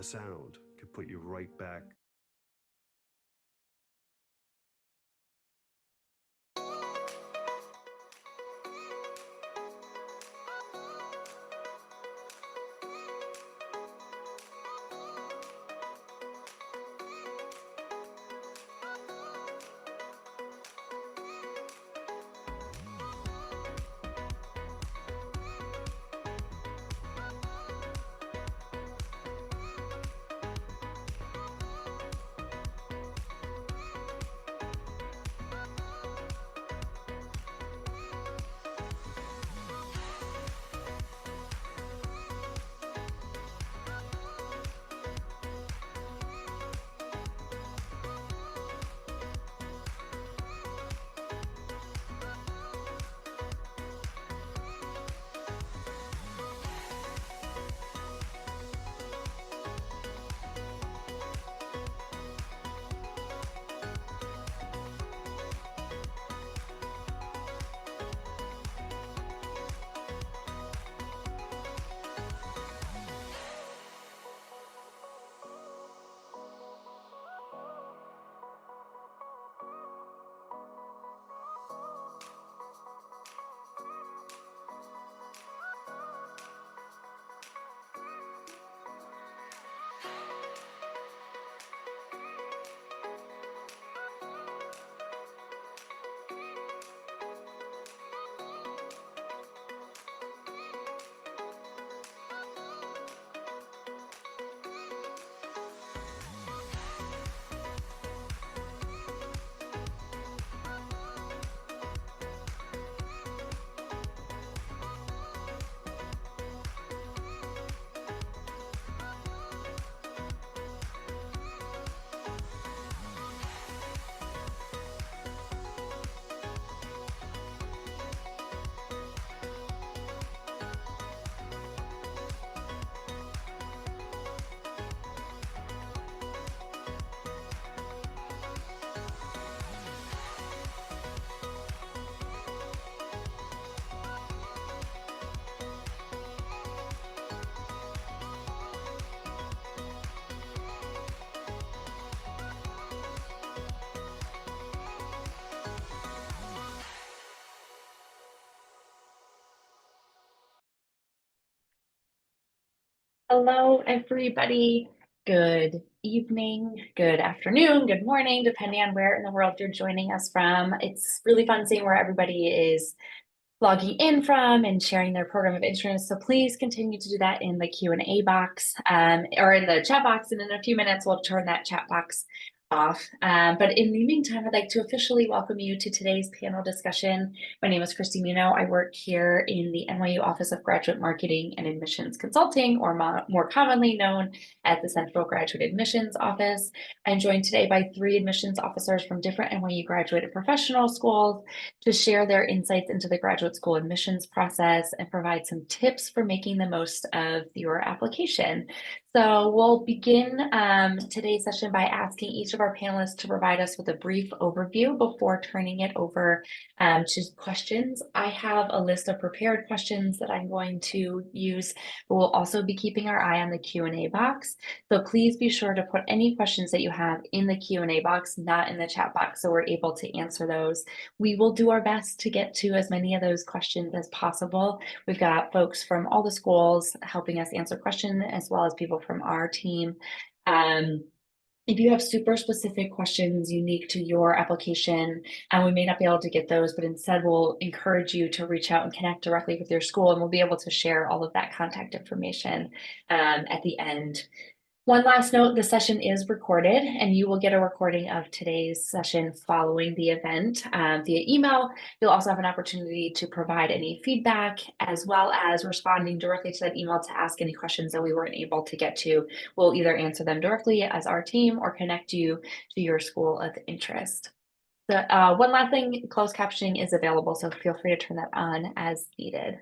a sound could put you right back. Hello, everybody. Good evening, good afternoon, good morning, depending on where in the world you're joining us from. It's really fun seeing where everybody is logging in from and sharing their program of interest. So please continue to do that in the Q&A box or in the chat box. And in a few minutes, we'll turn that chat box off. But in the meantime, I'd like to officially welcome you to today's panel discussion. My name is Christy Muno. I work here in the NYU Office of Graduate Marketing and Admissions Consulting, or more commonly known as the Central Graduate Admissions Office. I'm joined today by 3 admissions officers from different NYU graduate and professional schools to share their insights into the graduate school admissions process and provide some tips for making the most of your application. So we'll begin today's session by asking each of our panelists to provide us with a brief overview before turning it over to questions. I have a list of prepared questions that I'm going to use, but we'll also be keeping our eye on the Q&A box. So please be sure to put any questions that you have in the Q&A box, not in the chat box, so we're able to answer those. We will do our best to get to as many of those questions as possible. We've got folks from all the schools helping us answer questions, as well as people from our team. If you have super specific questions unique to your application, we may not be able to get those, but instead we'll encourage you to reach out and connect directly with your school, and we'll be able to share all of that contact information at the end. One last note, the session is recorded, and you will get a recording of today's session following the event via email. You'll also have an opportunity to provide any feedback, as well as responding directly to that email to ask any questions that we weren't able to get to. We'll either answer them directly as our team or connect you to your school of interest. One last thing, closed captioning is available, so feel free to turn that on as needed.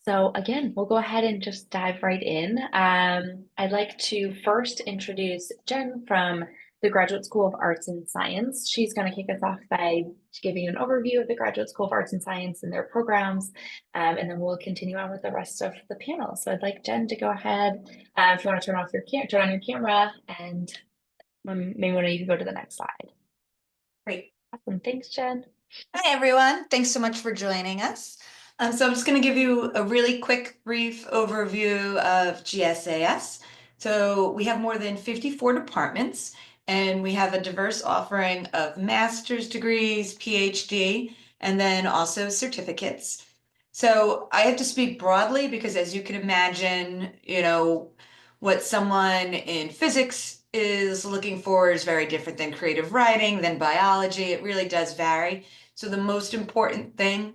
So again, we'll go ahead and just dive right in. I'd like to first introduce Jen from the Graduate School of Arts and Science. She's going to kick us off by giving you an overview of the Graduate School of Arts and Science and their programs, and then we'll continue on with the rest of the panel. So I'd like Jen to go ahead, if you want to turn on your camera, and maybe when you can go to the next slide. Great. Awesome. Thanks, Jen. Hi, everyone. Thanks so much for joining us. So I'm just going to give you a really quick, brief overview of GSAS. So we have more than 54 departments, and we have a diverse offering of master's degrees, PhD, and then also certificates. So I have to speak broadly because, as you can imagine, what someone in physics is looking for is very different than creative writing, than biology. It really does vary. So the most important thing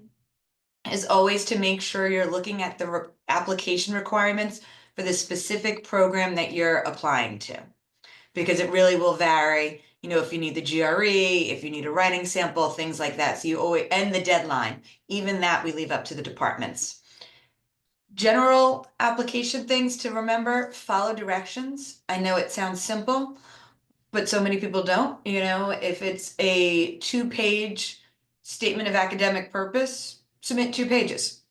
is always to make sure you're looking at the application requirements for the specific program that you're applying to, because it really will vary, if you need the GRE, if you need a writing sample, things like that. So you always, and the deadline, even that we leave up to the departments. General application things to remember: follow directions. I know it sounds simple, but so many people don't. If it's a 2-page statement of academic purpose, submit 2 pages.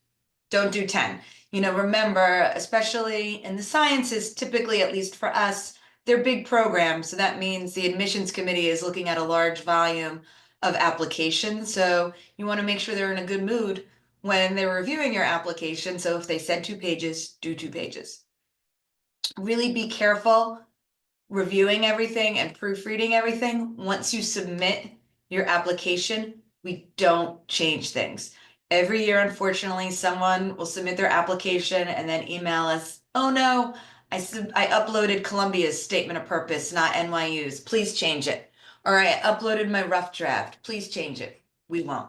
Don't do 10. Remember, especially in the sciences, typically, at least for us, they're big programs. So that means the admissions committee is looking at a large volume of applications. So you want to make sure they're in a good mood when they're reviewing your application. So if they said 2 pages, do 2 pages. Really be careful reviewing everything and proofreading everything. Once you submit your application, we don't change things. Every year, unfortunately, someone will submit their application and then email us, "Oh no, I uploaded Columbia's statement of purpose, not NYU's. Please change it." Or, "I uploaded my rough draft. Please change it." We won't.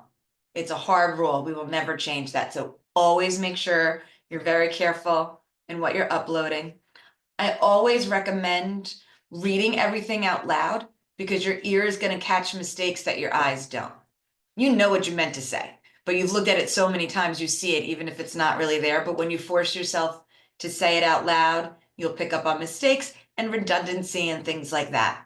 It's a hard rule. We will never change that. So always make sure you're very careful in what you're uploading. I always recommend reading everything out loud, because your ear is going to catch mistakes that your eyes don't. You know what you meant to say, but you've looked at it so many times, you see it, even if it's not really there. But when you force yourself to say it out loud, you'll pick up on mistakes and redundancy and things like that.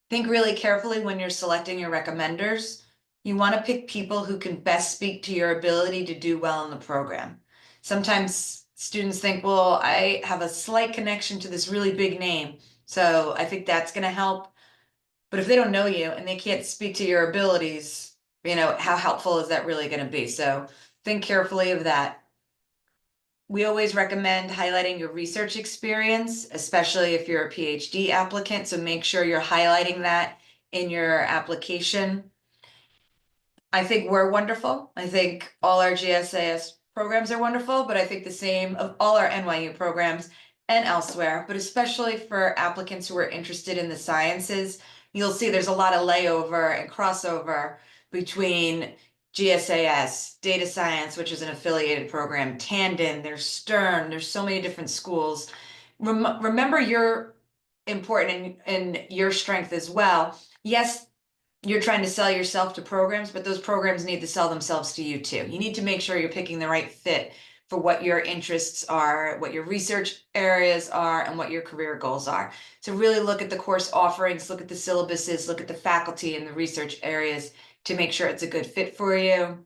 Think really carefully when you're selecting your recommenders. You want to pick people who can best speak to your ability to do well in the program. Sometimes students think, well, I have a slight connection to this really big name, so I think that's going to help. But if they don't know you and they can't speak to your abilities, how helpful is that really going to be? So think carefully of that. We always recommend highlighting your research experience, especially if you're a PhD applicant. So make sure you're highlighting that in your application. I think we're wonderful. I think all our GSAS programs are wonderful, but I think the same of all our NYU programs and elsewhere, but especially for applicants who are interested in the sciences, you'll see there's a lot of layover and crossover between GSAS, data science, which is an affiliated program, Tandon, there's Stern, there's so many different schools. Remember, you're important in your strength as well. Yes, you're trying to sell yourself to programs, but those programs need to sell themselves to you too. You need to make sure you're picking the right fit for what your interests are, what your research areas are, and what your career goals are. So really look at the course offerings, look at the syllabuses, look at the faculty and the research areas to make sure it's a good fit for you.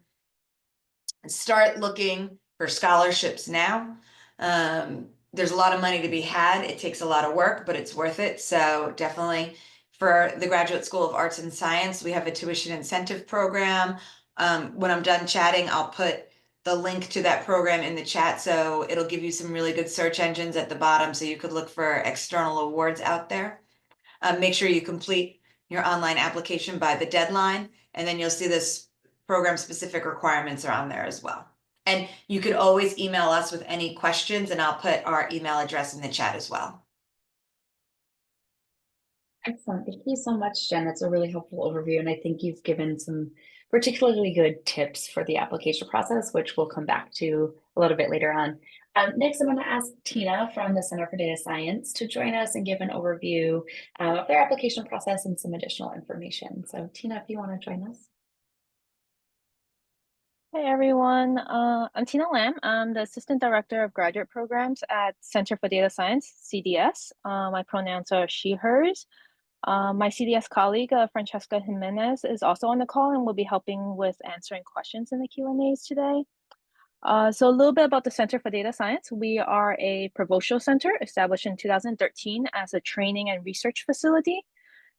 Start looking for scholarships now. There's a lot of money to be had. It takes a lot of work, but it's worth it. So definitely, for the Graduate School of Arts and Science, we have a tuition incentive program. When I'm done chatting, I'll put the link to that program in the chat. So it'll give you some really good search engines at the bottom, so you could look for external awards out there. Make sure you complete your online application by the deadline, and then you'll see this program specific requirements are on there as well. And you could always email us with any questions, and I'll put our email address in the chat as well. Excellent. Thank you so much, Jen. That's a really helpful overview. And I think you've given some particularly good tips for the application process, which we'll come back to a little bit later on. Next, I'm going to ask Tina from the Center for Data Science to join us and give an overview of their application process and some additional information. So Tina, if you want to join us. Hey everyone, I'm Tina Lam. I'm the Assistant Director of Graduate Programs at Center for Data Science, CDS. My pronouns are she, hers. My CDS colleague, Francesca Jimenez, is also on the call and will be helping with answering questions in the Q&As today. So a little bit about the Center for Data Science. We are a provincial center established in 2013 as a training and research facility.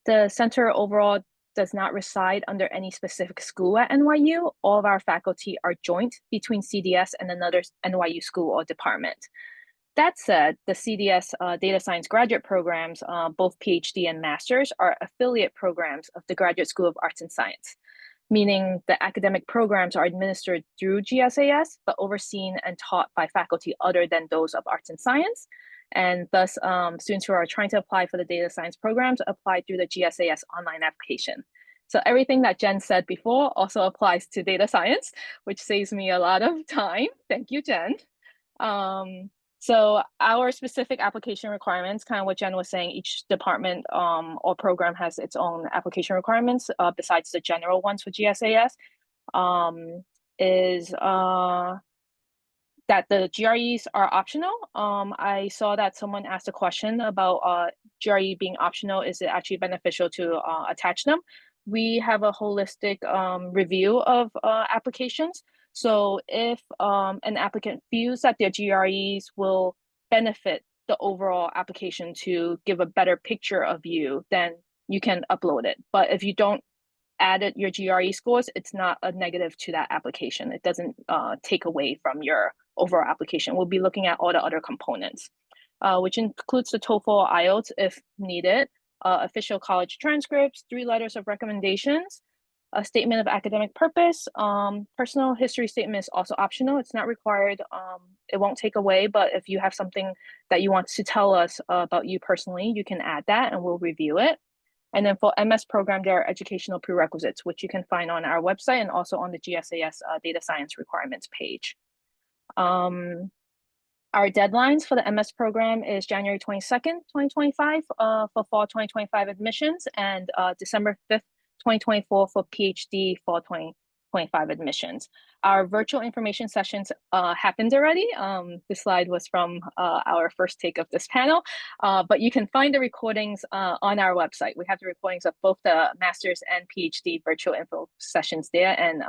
The center overall does not reside under any specific school at NYU. All of our faculty are joint between CDS and another NYU school or department. That said, the CDS data science graduate programs, both PhD and master's, are affiliate programs of the Graduate School of Arts and Science, meaning the academic programs are administered through GSAS, but overseen and taught by faculty other than those of arts and science. And thus, students who are trying to apply for the data science programs apply through the GSAS online application. So everything that Jen said before also applies to data science, which saves me a lot of time. Thank you, Jen. So our specific application requirements, kind of what Jen was saying, each department or program has its own application requirements besides the general ones for GSAS, is that the GREs are optional. I saw that someone asked a question about GRE being optional. Is it actually beneficial to attach them? We have a holistic review of applications. So if an applicant feels that their GREs will benefit the overall application to give a better picture of you, then you can upload it. But if you don't add your GRE scores, it's not a negative to that application. It doesn't take away from your overall application. We'll be looking at all the other components, which includes the TOEFL, IELTS if needed, official college transcripts, 3 letters of recommendations, a statement of academic purpose. Personal history statement is also optional. It's not required. It won't take away, but if you have something that you want to tell us about you personally, you can add that and we'll review it. And then for MS program, there are educational prerequisites, which you can find on our website and also on the GSAS data science requirements page. Our deadlines for the MS program is January 22nd, 2025 for fall 2025 admissions and December 5th, 2024 for PhD fall 2025 admissions. Our virtual information sessions happened already. This slide was from our first take of this panel, but you can find the recordings on our website. We have the recordings of both the master's and PhD virtual info sessions there, and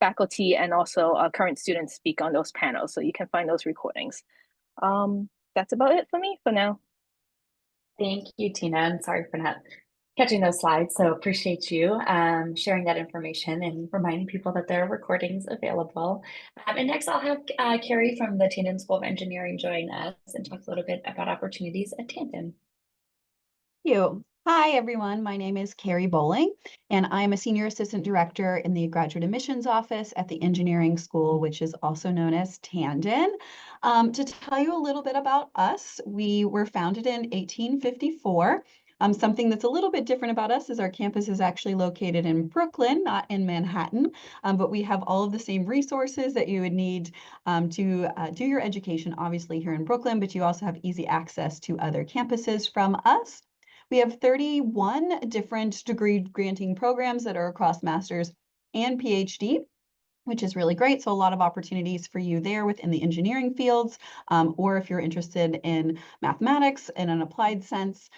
faculty and also current students speak on those panels, so you can find those recordings. That's about it for me for now. Thank you, Tina. I'm sorry for not catching those slides, so appreciate you sharing that information and reminding people that there are recordings available. And next I'll have Carrie from the Tandon School of Engineering join us and talk a little bit about opportunities at Tandon. Thank you. Hi, everyone. My name is Carrie Bowling, and I'm a Senior Assistant Director in the Graduate Admissions Office at the Engineering School, which is also known as Tandon. To tell you a little bit about us, we were founded in 1854. Something that's a little bit different about us is our campus is actually located in Brooklyn, not in Manhattan, but we have all of the same resources that you would need to do your education, obviously here in Brooklyn, but you also have easy access to other campuses from us. We have 31 different degree granting programs that are across master's and PhD, which is really great. So a lot of opportunities for you there within the engineering fields, or if you're interested in mathematics in an applied sense.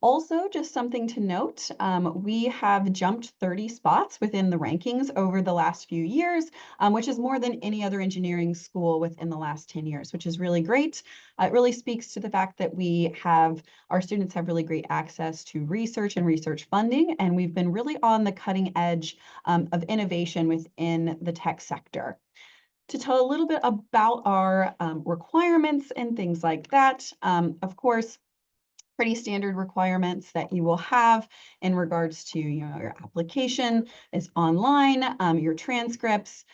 Also, just something to note, we have jumped 30 spots within the rankings over the last few years, which is more than any other engineering school within the last 10 years, which is really great. It really speaks to the fact that our students have really great access to research and research funding, and we've been really on the cutting edge of innovation within the tech sector. To tell a little bit about our requirements and things like that, of course, pretty standard requirements that you will have in regards to your application is online, your transcripts.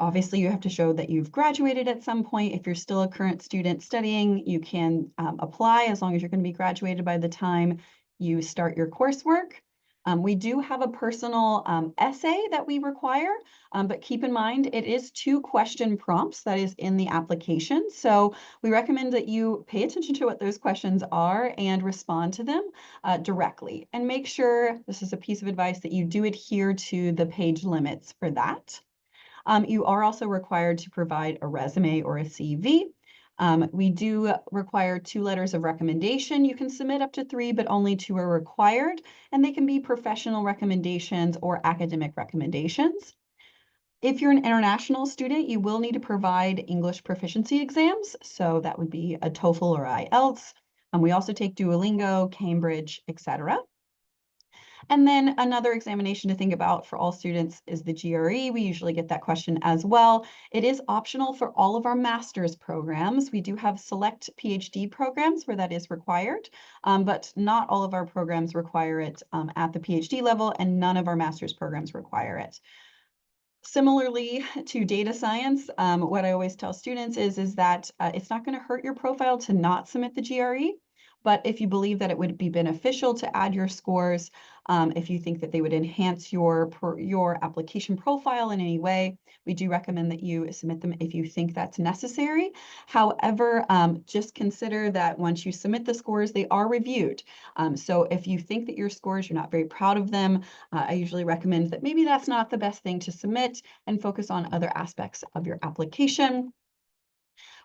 Obviously, you have to show that you've graduated at some point. If you're still a current student studying, you can apply as long as you're going to be graduated by the time you start your coursework. We do have a personal essay that we require, but keep in mind it is 2 question prompts that is in the application. So we recommend that you pay attention to what those questions are and respond to them directly. And make sure, this is a piece of advice, that you do adhere to the page limits for that. You are also required to provide a resume or a CV. We do require 2 letters of recommendation. You can submit up to 3, but only 2 are required, and they can be professional recommendations or academic recommendations. If you're an international student, you will need to provide English proficiency exams. So that would be a TOEFL or IELTS. We also take Duolingo, Cambridge, etc. And then another examination to think about for all students is the GRE. We usually get that question as well. It is optional for all of our master's programs. We do have select PhD programs where that is required, but not all of our programs require it at the PhD level, and none of our master's programs require it. Similarly to data science, what I always tell students is that it's not going to hurt your profile to not submit the GRE. But if you believe that it would be beneficial to add your scores, if you think that they would enhance your application profile in any way, we do recommend that you submit them if you think that's necessary. However, just consider that once you submit the scores, they are reviewed. So if you think that your scores, you're not very proud of them, I usually recommend that maybe that's not the best thing to submit and focus on other aspects of your application.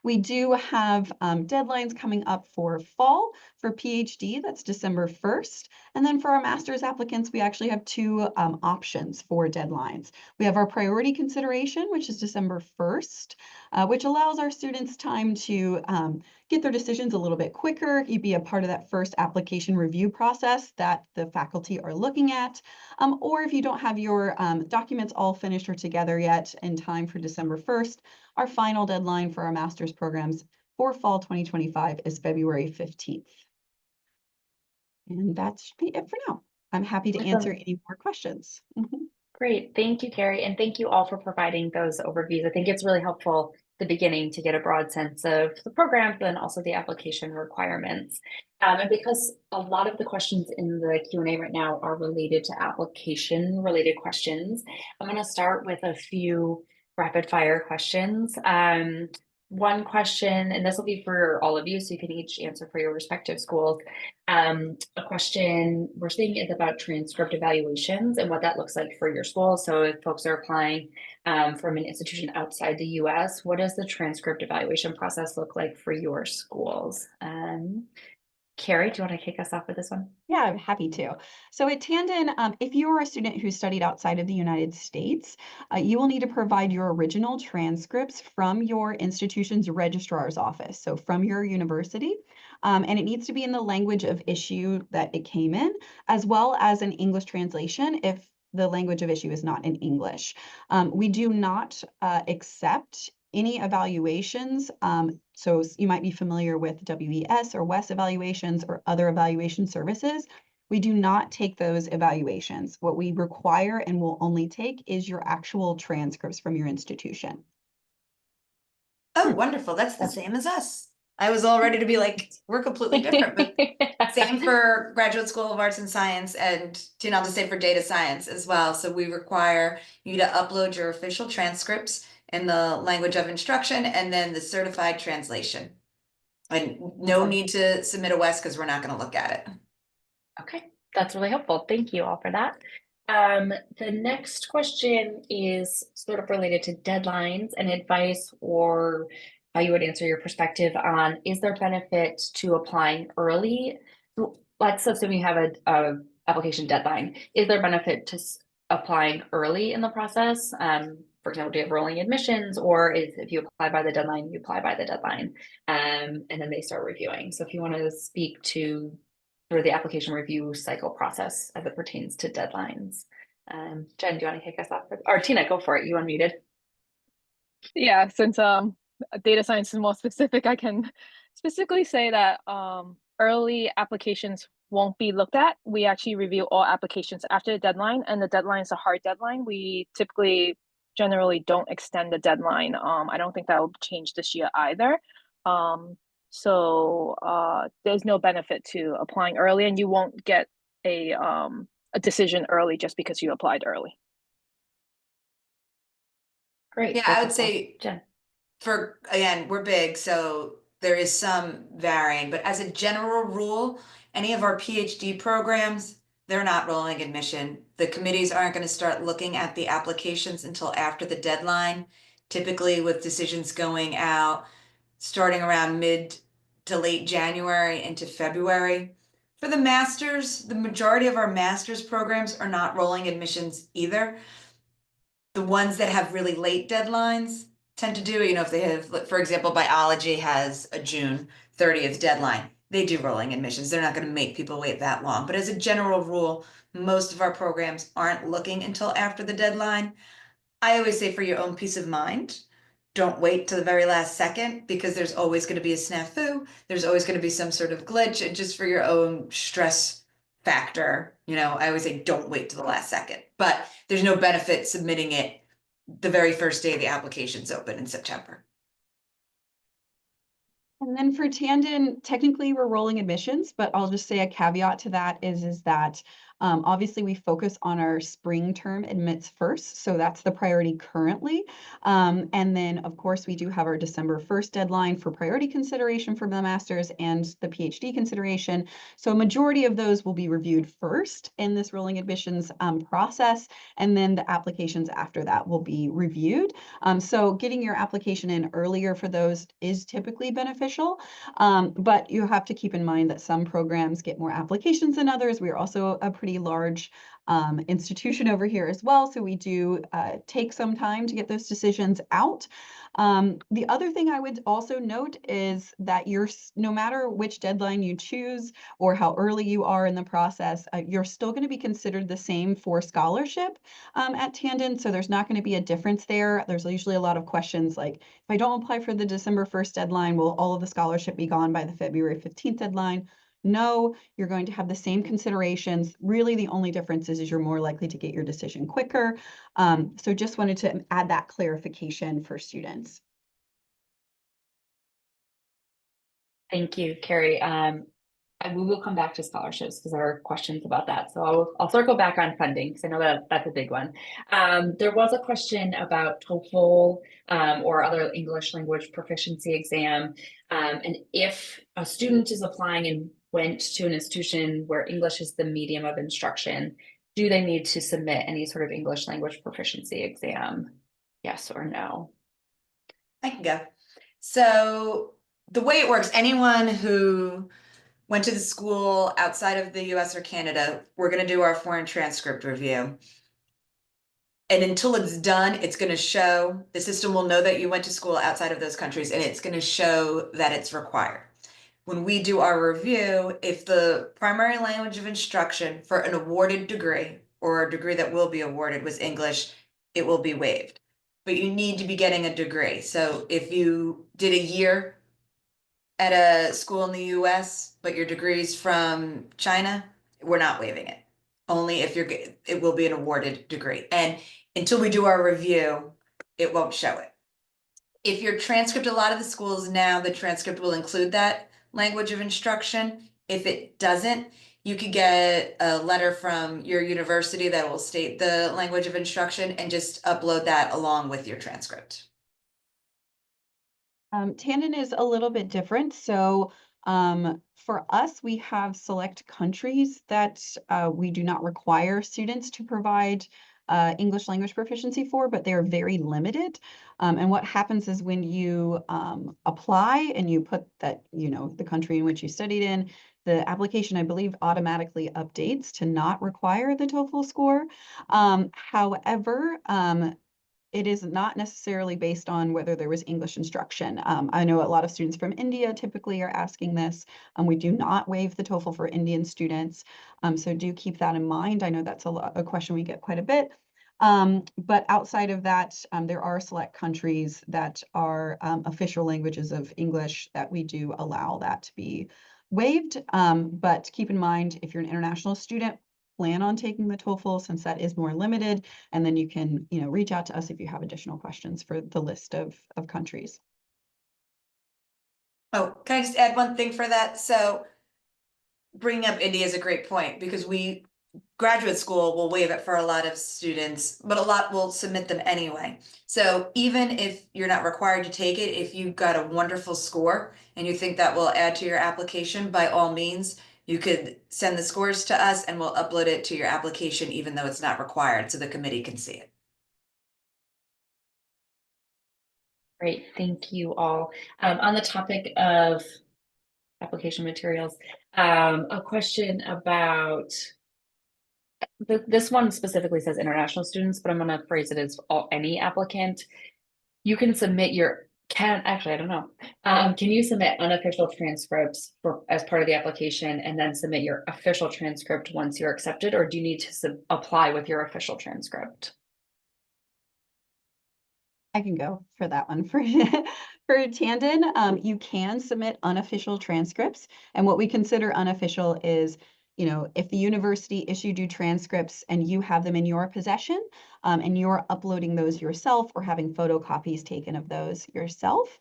We do have deadlines coming up for fall for PhD, that's December 1st. And then for our master's applicants, we actually have 2 options for deadlines. We have our priority consideration, which is December 1st, which allows our students time to get their decisions a little bit quicker. You'd be a part of that first application review process that the faculty are looking at. Or if you don't have your documents all finished or together yet in time for December 1st, our final deadline for our master's programs for fall 2025 is February 15th. And that should be it for now. I'm happy to answer any more questions. Great. Thank you, Carrie. And thank you all for providing those overviews. I think it's really helpful at the beginning to get a broad sense of the program, but then also the application requirements. And because a lot of the questions in the Q&A right now are related to application related questions, I'm going to start with a few rapid fire questions. One question, and this will be for all of you, so you can each answer for your respective schools. A question we're seeing is about transcript evaluations and what that looks like for your school. So if folks are applying from an institution outside the US, what does the transcript evaluation process look like for your schools? Carrie, do you want to kick us off with this one? Yeah, I'm happy to. So at Tandon, if you are a student who studied outside of the United States, you will need to provide your original transcripts from your institution's registrar's office, so from your university. And it needs to be in the language of issue that it came in, as well as an English translation if the language of issue is not in English. We do not accept any evaluations. So you might be familiar with WES or WES evaluations or other evaluation services. We do not take those evaluations. What we require and will only take is your actual transcripts from your institution. Oh, wonderful. That's the same as us. I was all ready to be like, we're completely different, but same for Graduate School of Arts and Science and I'll just say for data science as well. So we require you to upload your official transcripts in the language of instruction and then the certified translation. And no need to submit a WES because we're not going to look at it. Okay, that's really helpful. Thank you all for that. The next question is sort of related to deadlines and advice, or how you would answer your perspective on, is there benefit to applying early? So let's assume you have a application deadline. Is there benefit to applying early in the process? For example, do you have rolling admissions, or if you apply by the deadline, you apply by the deadline, and then they start reviewing? So if you want to speak to sort of the application review cycle process as it pertains to deadlines. Jen, do you want to kick us off? Or Tina, go for it. You unmuted. Yeah, since data science is more specific, I can specifically say that early applications won't be looked at. We actually review all applications after the deadline, and the deadline is a hard deadline. We typically generally don't extend the deadline. I don't think that will change this year either. So there's no benefit to applying early, and you won't get a decision early just because you applied early. Great. Yeah, I would say, Jen. Again, we're big, so there is some varying, but as a general rule, any of our PhD programs, they're not rolling admission. The committees aren't going to start looking at the applications until after the deadline, typically with decisions going out starting around mid to late January into February. For the masters, the majority of our master's programs are not rolling admissions either. The ones that have really late deadlines tend to do, if they have, for example, biology has a June 30th deadline, they do rolling admissions. They're not going to make people wait that long. But as a general rule, most of our programs aren't looking until after the deadline. I always say, for your own peace of mind, don't wait to the very last second, because there's always going to be a snafu. There's always going to be some sort of glitch. And just for your own stress factor, I always say don't wait to the last second. But there's no benefit submitting it the very first day the application's open in September. And then for Tandon, technically we're rolling admissions, but I'll just say a caveat to that is that obviously we focus on our spring term admits first. So that's the priority currently. And then of course we do have our December 1st deadline for priority consideration for the master's and the PhD consideration. So a majority of those will be reviewed first in this rolling admissions process. And then the applications after that will be reviewed. So getting your application in earlier for those is typically beneficial, but you have to keep in mind that some programs get more applications than others. We are also a pretty large institution over here as well, so we do take some time to get those decisions out. The other thing I would also note is that no matter which deadline you choose or how early you are in the process, you're still going to be considered the same for scholarship at Tandon, so there's not going to be a difference there. There's usually a lot of questions like, if I don't apply for the December 1st deadline, will all of the scholarship be gone by the February 15th deadline? No, you're going to have the same considerations. Really, the only difference is you're more likely to get your decision quicker. So just wanted to add that clarification for students. Thank you, Carrie. And we will come back to scholarships because there are questions about that. So I'll circle back on funding because I know that's a big one. There was a question about TOEFL or other English language proficiency exam. And if a student is applying and went to an institution where English is the medium of instruction, do they need to submit any sort of English language proficiency exam? Yes or no? I can go. So the way it works, anyone who went to the school outside of the US or Canada, we're going to do our foreign transcript review. And until it's done, it's going to show, the system will know that you went to school outside of those countries, and it's going to show that it's required. When we do our review, if the primary language of instruction for an awarded degree or a degree that will be awarded was English, it will be waived. But you need to be getting a degree. So if you did a year at a school in the US, but your degree's from China, we're not waiving it. Only if it will be an awarded degree. And until we do our review, it won't show it. If your transcript, a lot of the schools now, the transcript will include that language of instruction. If it doesn't, you could get a letter from your university that will state the language of instruction and just upload that along with your transcript. Tandon is a little bit different. So for us, we have select countries that we do not require students to provide English language proficiency for, but they're very limited. And what happens is when you apply and you put that, the country in which you studied in, the application, I believe, automatically updates to not require the TOEFL score. However, it is not necessarily based on whether there was English instruction. I know a lot of students from India typically are asking this. We do not waive the TOEFL for Indian students. So do keep that in mind. I know that's a question we get quite a bit. But outside of that, there are select countries that are official languages of English that we do allow that to be waived. But keep in mind, if you're an international student, plan on taking the TOEFL since that is more limited, and then you can reach out to us if you have additional questions for the list of countries. Oh, can I just add one thing for that? So bringing up India is a great point, because graduate school will waive it for a lot of students, but a lot will submit them anyway. So even if you're not required to take it, if you've got a wonderful score and you think that will add to your application, by all means, you could send the scores to us and we'll upload it to your application, even though it's not required, so the committee can see it. Great, thank you all. On the topic of application materials, a question about this one specifically says international students, but I'm going to phrase it as any applicant. You can submit actually, I don't know. Can you submit unofficial transcripts as part of the application and then submit your official transcript once you're accepted, or do you need to apply with your official transcript? I can go for that one. For Tandon, you can submit unofficial transcripts, and what we consider unofficial is, if the university issued you transcripts and you have them in your possession, and you're uploading those yourself or having photocopies taken of those yourself,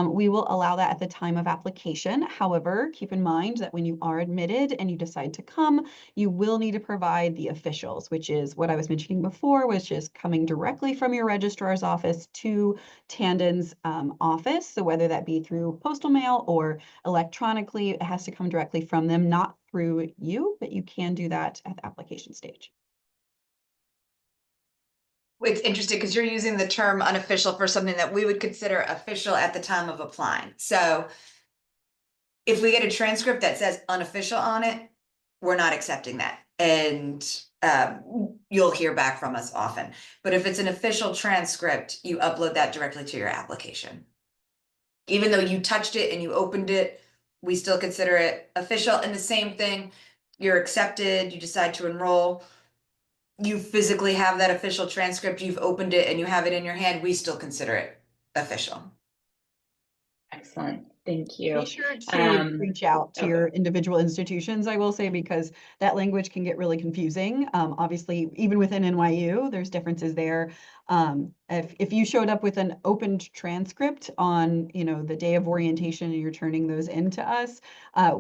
we will allow that at the time of application. However, keep in mind that when you are admitted and you decide to come, you will need to provide the officials, which is what I was mentioning before, which is coming directly from your registrar's office to Tandon's office. So whether that be through postal mail or electronically, it has to come directly from them, not through you, but you can do that at the application stage. It's interesting because you're using the term unofficial for something that we would consider official at the time of applying. So if we get a transcript that says unofficial on it, we're not accepting that. And you'll hear back from us often. But if it's an official transcript, you upload that directly to your application. Even though you touched it and you opened it, we still consider it official. And the same thing, you're accepted, you decide to enroll, you physically have that official transcript, you've opened it and you have it in your hand, we still consider it official. Excellent, thank you. Be sure to reach out to your individual institutions, I will say, because that language can get really confusing. Obviously, even within NYU, there's differences there. If you showed up with an opened transcript on, the day of orientation and you're turning those into us,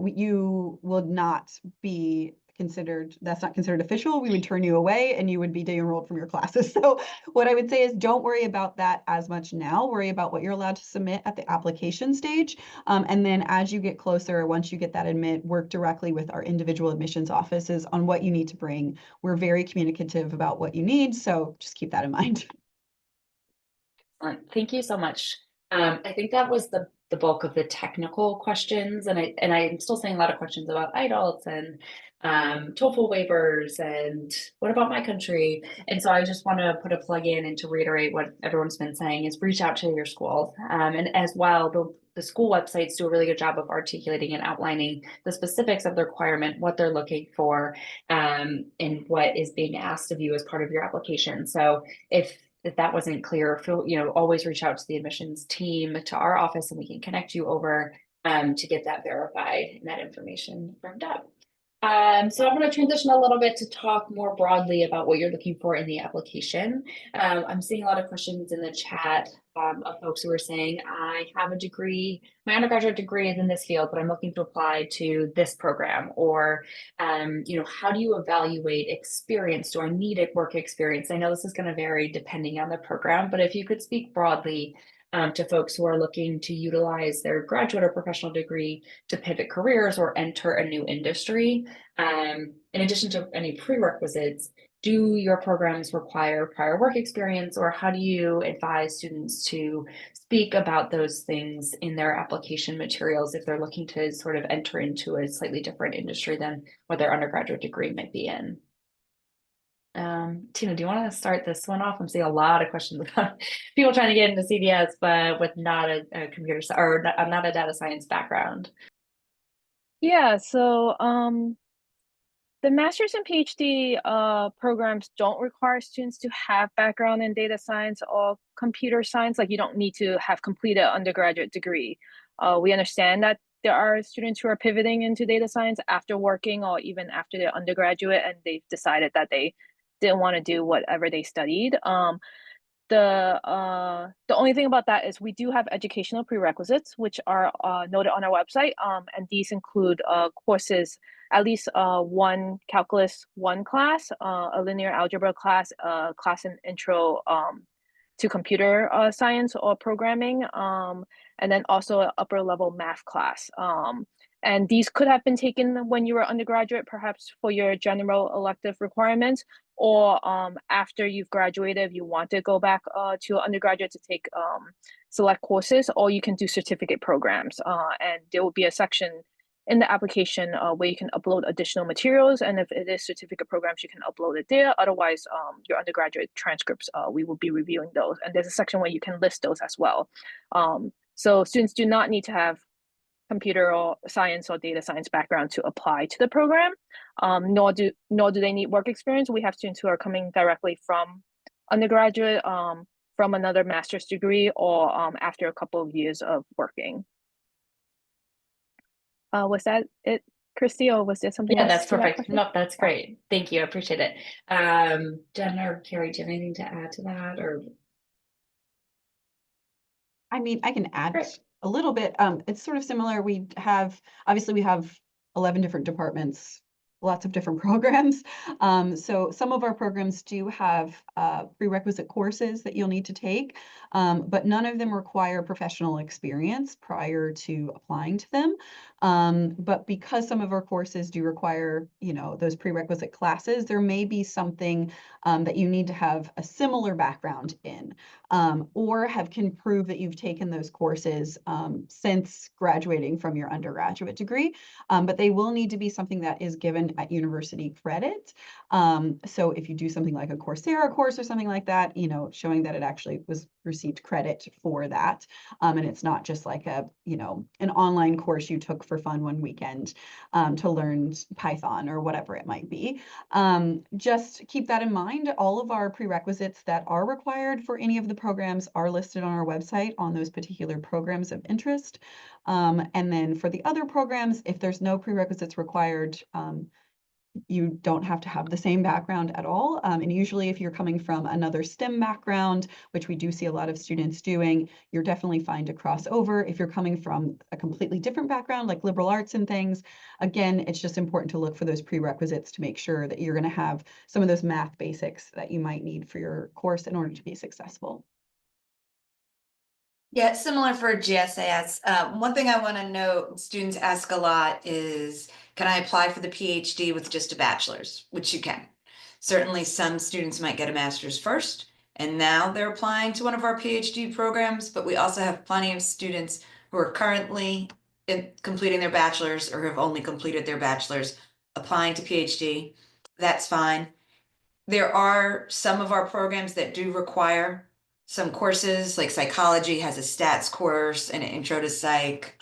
you will not be considered, that's not considered official. We would turn you away and you would be de-enrolled from your classes. So what I would say is don't worry about that as much now. Worry about what you're allowed to submit at the application stage. And then as you get closer, once you get that admit, work directly with our individual admissions offices on what you need to bring. We're very communicative about what you need, so just keep that in mind. Thank you so much. I think that was the bulk of the technical questions, and I'm still seeing a lot of questions about IELTS and TOEFL waivers and what about my country? And so I just want to put a plug in and to reiterate what everyone's been saying is reach out to your school. And as well, the school websites do a really good job of articulating and outlining the specifics of the requirement, what they're looking for, and what is being asked of you as part of your application. So if that wasn't clear, always reach out to the admissions team, to our office, and we can connect you over to get that verified and that information firmed up. So I'm going to transition a little bit to talk more broadly about what you're looking for in the application. I'm seeing a lot of questions in the chat of folks who are saying, I have a degree, my undergraduate degree is in this field, but I'm looking to apply to this program. Or, how do you evaluate experience? Do I need a work experience? I know this is going to vary depending on the program, but if you could speak broadly to folks who are looking to utilize their graduate or professional degree to pivot careers or enter a new industry. In addition to any prerequisites, do your programs require prior work experience, or how do you advise students to speak about those things in their application materials if they're looking to sort of enter into a slightly different industry than what their undergraduate degree might be in? Tina, do you want to start this one off? I'm seeing a lot of questions about people trying to get into CDS, but with not a computer or not a data science background. Yeah, so the master's and PhD programs don't require students to have background in data science or computer science. Like you don't need to have completed an undergraduate degree. We understand that there are students who are pivoting into data science after working or even after their undergraduate, and they've decided that they didn't want to do whatever they studied. The only thing about that is we do have educational prerequisites, which are noted on our website, and these include courses, at least one calculus 1 class, a linear algebra class, a class in intro to computer science or programming, and then also an upper level math class. And these could have been taken when you were undergraduate, perhaps for your general elective requirements, or after you've graduated, if you want to go back to undergraduate to take select courses, or you can do certificate programs. And there will be a section in the application where you can upload additional materials. And if it is certificate programs, you can upload it there. Otherwise, your undergraduate transcripts, we will be reviewing those. And there's a section where you can list those as well. So students do not need to have computer or science or data science background to apply to the program, nor do they need work experience. We have students who are coming directly from undergraduate, from another master's degree, or after a couple of years of working. Was that it, Christy, or was there something else? That's to that perfect. question? No, that's great. Thank you. I appreciate it. Jen or Carrie, do you have anything to add to that? Or I mean, I can add Great. a little bit. It's sort of similar. Obviously we have 11 different departments, lots of different programs. So some of our programs do have prerequisite courses that you'll need to take, but none of them require professional experience prior to applying to them. But because some of our courses do require, those prerequisite classes, there may be something that you need to have a similar background in, or can prove that you've taken those courses since graduating from your undergraduate degree. But they will need to be something that is given at university credit. So if you do something like a Coursera course or something like that, showing that it actually received credit for that. And it's not just like an online course you took for fun one weekend to learn Python or whatever it might be. Just keep that in mind. All of our prerequisites that are required for any of the programs are listed on our website on those particular programs of interest. And then for the other programs, if there's no prerequisites required, you don't have to have the same background at all. And usually if you're coming from another STEM background, which we do see a lot of students doing, you're definitely fine to cross over. If you're coming from a completely different background, like liberal arts and things, again, it's just important to look for those prerequisites to make sure that you're going to have some of those math basics that you might need for your course in order to be successful. Yeah, similar for GSAS. One thing I want to note, students ask a lot is, can I apply for the PhD with just a bachelor's? Which you can. Certainly some students might get a master's first, and now they're applying to one of our PhD programs, but we also have plenty of students who are currently completing their bachelor's or have only completed their bachelor's, applying to PhD. That's fine. There are some of our programs that do require some courses, like psychology has a stats course and an intro to psych,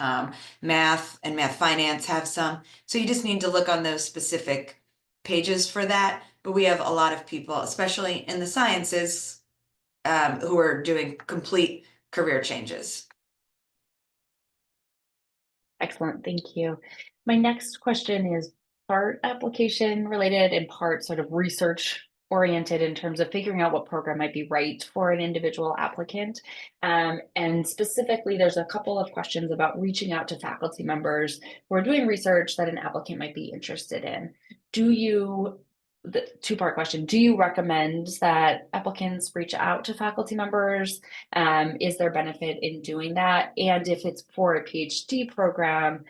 math and math finance have some. So you just need to look on those specific pages for that. But we have a lot of people, especially in the sciences, who are doing complete career changes. Excellent. Thank you. My next question is part application related and part sort of research oriented in terms of figuring out what program might be right for an individual applicant. And specifically, there's a couple of questions about reaching out to faculty members who are doing research that an applicant might be interested in. The two-part question, do you recommend that applicants reach out to faculty members? Is there benefit in doing that? And if it's for a PhD program,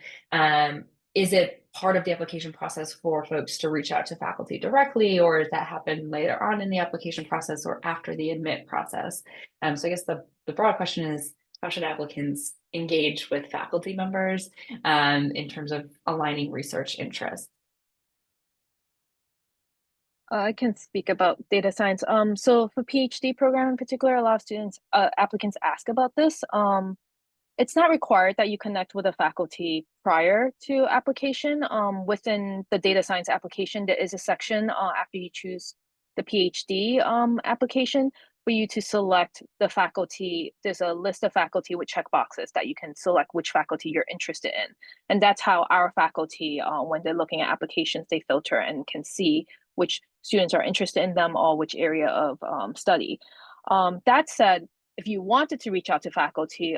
is it part of the application process for folks to reach out to faculty directly, or does that happen later on in the application process or after the admit process? So I guess the broad question is, how should applicants engage with faculty members in terms of aligning research interests? I can speak about data science. So for PhD program in particular, a lot of students, applicants ask about this. It's not required that you connect with a faculty prior to application. Within the data science application, there is a section after you choose the PhD application for you to select the faculty. There's a list of faculty with checkboxes that you can select which faculty you're interested in. And that's how our faculty, when they're looking at applications, they filter and can see which students are interested in them or which area of study. That said, if you wanted to reach out to faculty,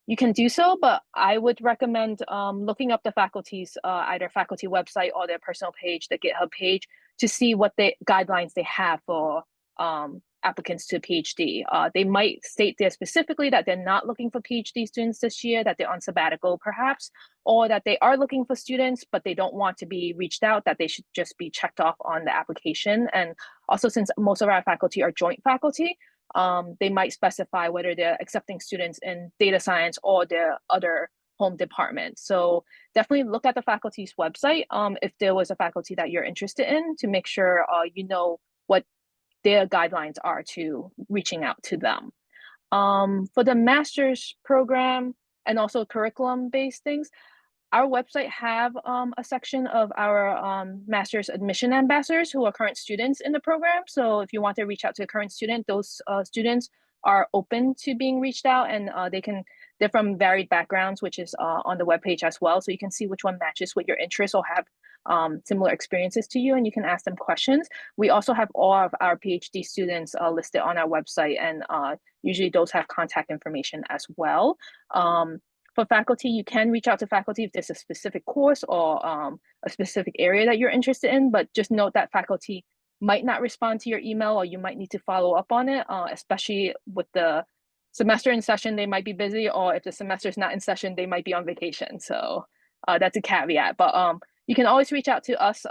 you can do so, but I would recommend looking up the faculty's either faculty website or their personal page, the GitHub page, to see what the guidelines they have for applicants to PhD. They might state there specifically that they're not looking for PhD students this year, that they're on sabbatical perhaps, or that they are looking for students, but they don't want to be reached out, that they should just be checked off on the application. And also, since most of our faculty are joint faculty, they might specify whether they're accepting students in data science or their other home department. So definitely look at the faculty's website if there was a faculty that you're interested in, to make sure you know what their guidelines are to reaching out to them. For the master's program and also curriculum-based things, our website have a section of our master's admission ambassadors who are current students in the program. So if you want to reach out to a current student, those students are open to being reached out, and they're from varied backgrounds, which is on the webpage as well. So you can see which one matches with your interests or have similar experiences to you, and you can ask them questions. We also have all of our PhD students listed on our website, and usually those have contact information as well. For faculty, you can reach out to faculty if there's a specific course or a specific area that you're interested in, but just note that faculty might not respond to your email, or you might need to follow up on it, especially with the semester in session, they might be busy, or if the semester is not in session, they might be on vacation. So that's a caveat, but you can always reach out to us,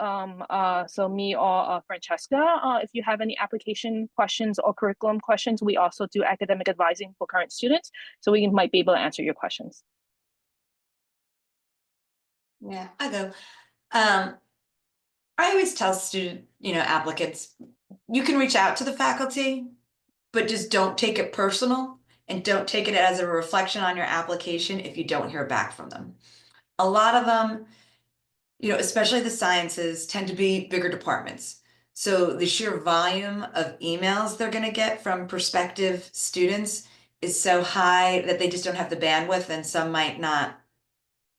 so me or Francesca, if you have any application questions or curriculum questions. We also do academic advising for current students, so we might be able to answer your questions. Yeah, I go. I always tell student, applicants, you can reach out to the faculty, but just don't take it personal and don't take it as a reflection on your application if you don't hear back from them. A lot of them, especially the sciences, tend to be bigger departments. So the sheer volume of emails they're going to get from prospective students is so high that they just don't have the bandwidth, and some might not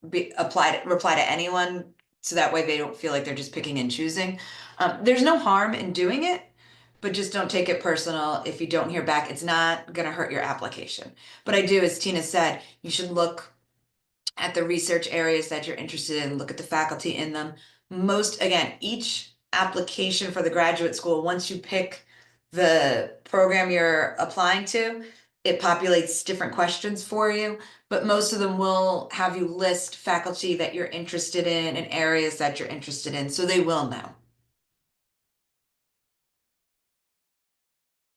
reply to anyone, so that way they don't feel like they're just picking and choosing. There's no harm in doing it, but just don't take it personal if you don't hear back. It's not going to hurt your application. But I do, as Tina said, you should look at the research areas that you're interested in, look at the faculty in them. Each application for the graduate school, once you pick the program you're applying to, it populates different questions for you, but most of them will have you list faculty that you're interested in and areas that you're interested in, so they will know.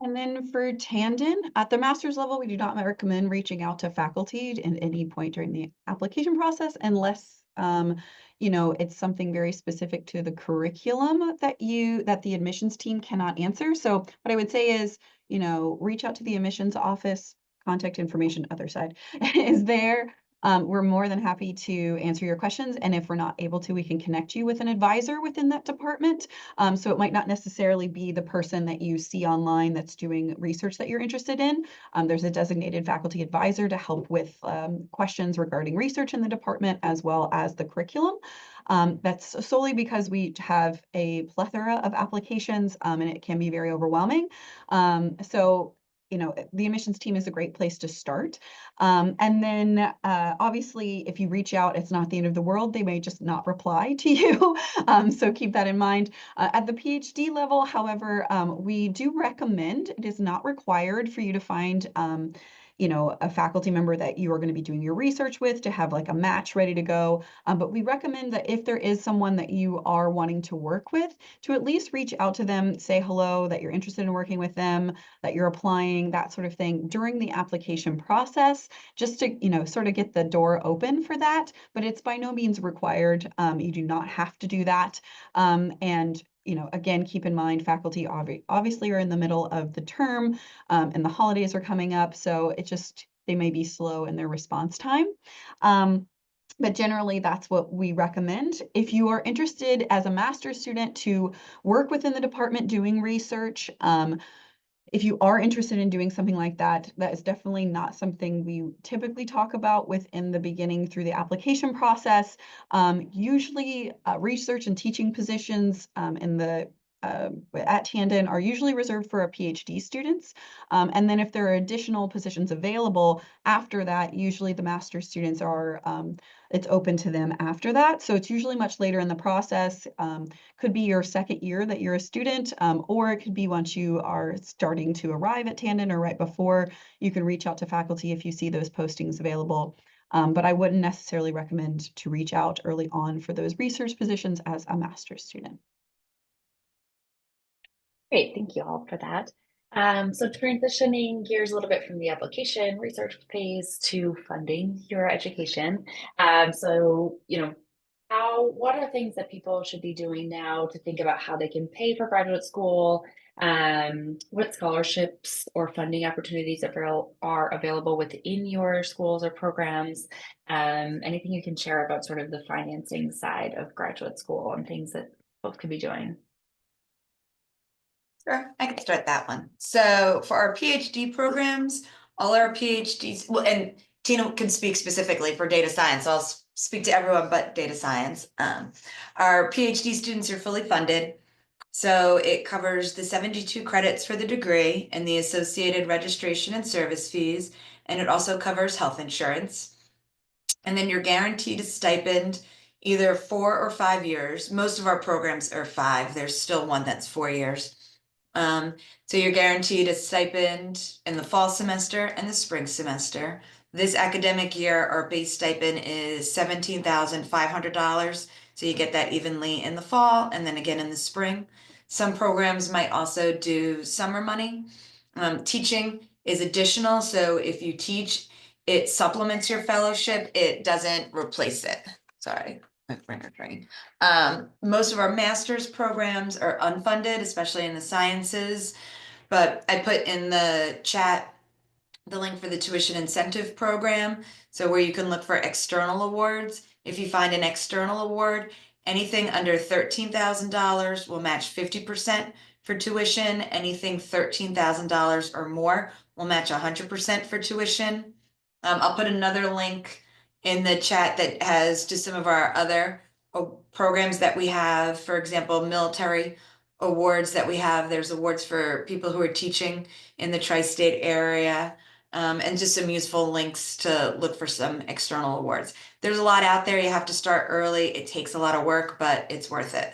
And then for Tandon, at the master's level, we do not recommend reaching out to faculty at any point during the application process unless it's something very specific to the curriculum that the admissions team cannot answer. So what I would say is, reach out to the admissions office. Contact information, other side, is there. We're more than happy to answer your questions. And if we're not able to, we can connect you with an advisor within that department. So it might not necessarily be the person that you see online that's doing research that you're interested in. There's a designated faculty advisor to help with questions regarding research in the department, as well as the curriculum. That's solely because we have a plethora of applications, and it can be very overwhelming. So the admissions team is a great place to start. And then obviously, if you reach out, it's not the end of the world. They may just not reply to you. So keep that in mind. At the PhD level, however, we do recommend, it is not required for you to find a faculty member that you are going to be doing your research with to have like a match ready to go. But we recommend that if there is someone that you are wanting to work with, to at least reach out to them, say hello, that you're interested in working with them, that you're applying, that sort of thing during the application process, just to, sort of get the door open for that. But it's by no means required. You do not have to do that. And again, keep in mind, faculty obviously are in the middle of the term, and the holidays are coming up. So they may be slow in their response time. But generally, that's what we recommend. If you are interested as a master's student to work within the department doing research, if you are interested in doing something like that, that is definitely not something we typically talk about within the beginning through the application process. Usually research and teaching positions in the at Tandon are usually reserved for our PhD students. And then if there are additional positions available after that, usually the master's students are, it's open to them after that. So it's usually much later in the process. Could be your second year that you're a student, or it could be once you are starting to arrive at Tandon or right before. You can reach out to faculty if you see those postings available. But I wouldn't necessarily recommend to reach out early on for those research positions as a master's student. Great, thank you all for that. So transitioning gears a little bit from the application research phase to funding your education. So, what are things that people should be doing now to think about how they can pay for graduate school? What scholarships or funding opportunities are available within your schools or programs? Anything you can share about sort of the financing side of graduate school and things that folks could be doing? Sure, I can start that one. So for our PhD programs, all our PhDs, well, and Tina can speak specifically for data science. So I'll speak to everyone but data science. Our PhD students are fully funded. So it covers the 72 credits for the degree and the associated registration and service fees. And it also covers health insurance. And then you're guaranteed a stipend either 4 or 5 years. Most of our programs are 5. There's still one that's 4 years. So you're guaranteed a stipend in the fall semester and the spring semester. This academic year, our base stipend is $17,500. So you get that evenly in the fall and then again in the spring. Some programs might also do summer money. Teaching is additional. So if you teach, it supplements your fellowship. It doesn't replace it. Sorry. Most of our master's programs are unfunded, especially in the sciences, but I put in the chat the link for the tuition incentive program. So where you can look for external awards. If you find an external award, anything under $13,000 will match 50% for tuition. Anything $13,000 or more will match 100% for tuition. I'll put another link in the chat that has just some of our other programs that we have. For example, military awards that we have. There's awards for people who are teaching in the tri-state area, and just some useful links to look for some external awards. There's a lot out there. You have to start early. It takes a lot of work, but it's worth it.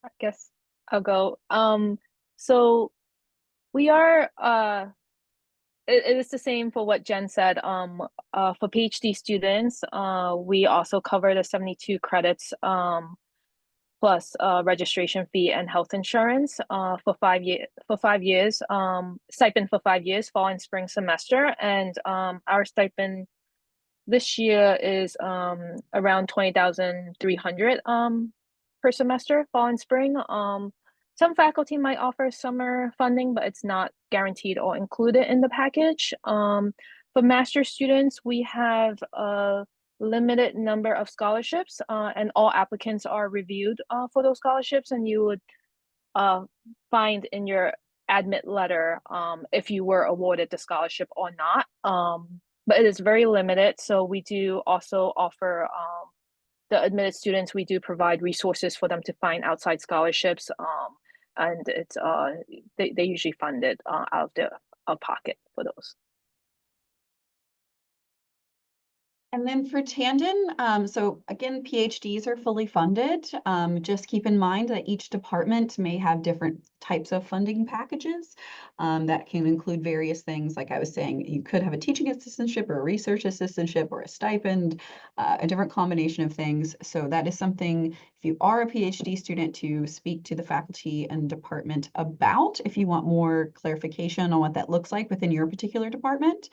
I guess I'll go. So we are it is the same for what Jen said. For PhD students, we also cover the 72 credits plus registration fee and health insurance for 5 years, stipend for 5 years, fall and spring semester. And our stipend this year is around 20,300 per semester, fall and spring. Some faculty might offer summer funding, but it's not guaranteed or included in the package. For master's students, we have a limited number of scholarships, and all applicants are reviewed for those scholarships, and you would find in your admit letter if you were awarded the scholarship or not. But it is very limited, so we do also offer the admitted students, we do provide resources for them to find outside scholarships, and it's they usually fund it out of their pocket for those. And then for Tandon, so again, PhDs are fully funded. Just keep in mind that each department may have different types of funding packages that can include various things. Like I was saying, you could have a teaching assistantship or a research assistantship or a stipend, a different combination of things. So that is something, if you are a PhD student, to speak to the faculty and department about if you want more clarification on what that looks like within your particular department.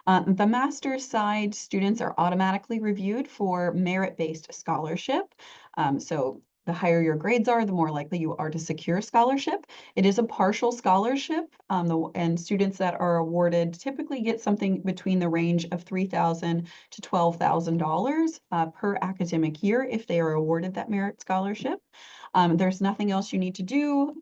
The master's side, students are automatically reviewed for merit-based scholarship. So the higher your grades are, the more likely you are to secure scholarship. It is a partial scholarship, and students that are awarded typically get something between the range of $3,000 to $12,000 per academic year if they are awarded that merit scholarship. There's nothing else you need to do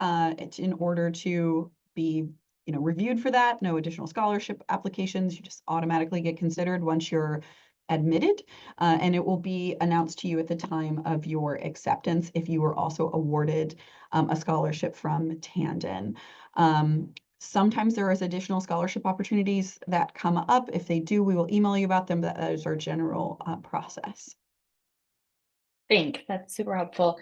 in order to be reviewed for that. No additional scholarship applications. You just automatically get considered once you're admitted, and it will be announced to you at the time of your acceptance if you were also awarded a scholarship from Tandon. Sometimes there is additional scholarship opportunities that come up. If they do, we will email you about them, but that is our general process. Thanks. That's super helpful.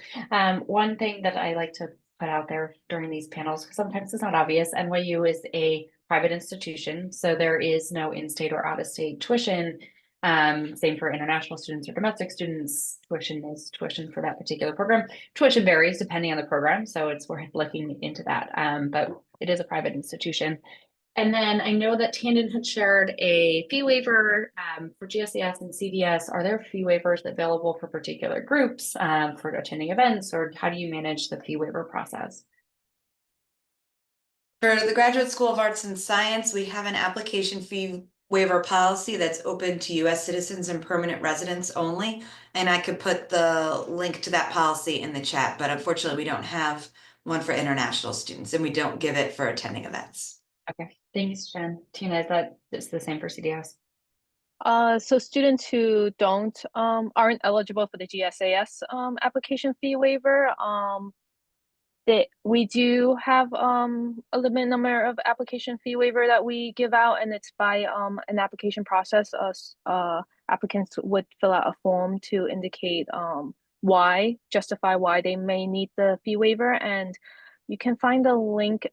One thing that I like to put out there during these panels, because sometimes it's not obvious, NYU is a private institution, so there is no in-state or out-of-state tuition. Same for international students or domestic students. Tuition is tuition for that particular program. Tuition varies depending on the program, so it's worth looking into that. But it is a private institution. And then I know that Tandon had shared a fee waiver for GSAS and CDS. Are there fee waivers available for particular groups for attending events, or how do you manage the fee waiver process? For the Graduate School of Arts and Science, we have an application fee waiver policy that's open to US citizens and permanent residents only. And I could put the link to that policy in the chat, but unfortunately we don't have one for international students and we don't give it for attending events. Okay, thanks, Jen. Tina, is that it's the same for CDS? So students who aren't eligible for the GSAS application fee waiver, we do have a limited number of application fee waiver that we give out, and it's by an application process. Applicants would fill out a form to indicate justify why they may need the fee waiver, and you can find the link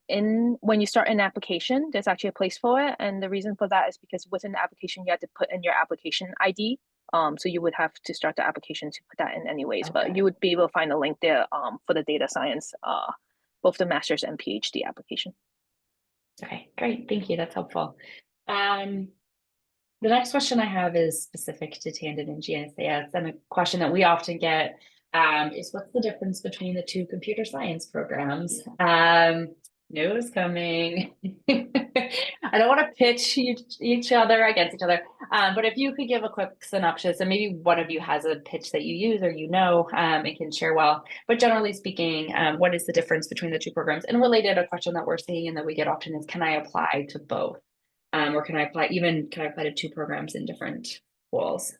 when you start an application. There's actually a place for it, and the reason for that is because within the application you have to put in your application ID. So you would have to start the application to put that in anyways, Okay. but you would be able to find a link there for the data science, both the master's and PhD application. Okay, great. Thank you. That's helpful. The next question I have is specific to Tandon and GSAS, and a question that we often get is what's the difference between the two computer science programs? News coming. I don't want to pitch each other against each other, but if you could give a quick synopsis, and maybe one of you has a pitch that you use or and can share well. But generally speaking, what is the difference between the two programs? And related, a question that we're seeing and that we get often is, can I apply to both? Or can I apply to two programs in different schools?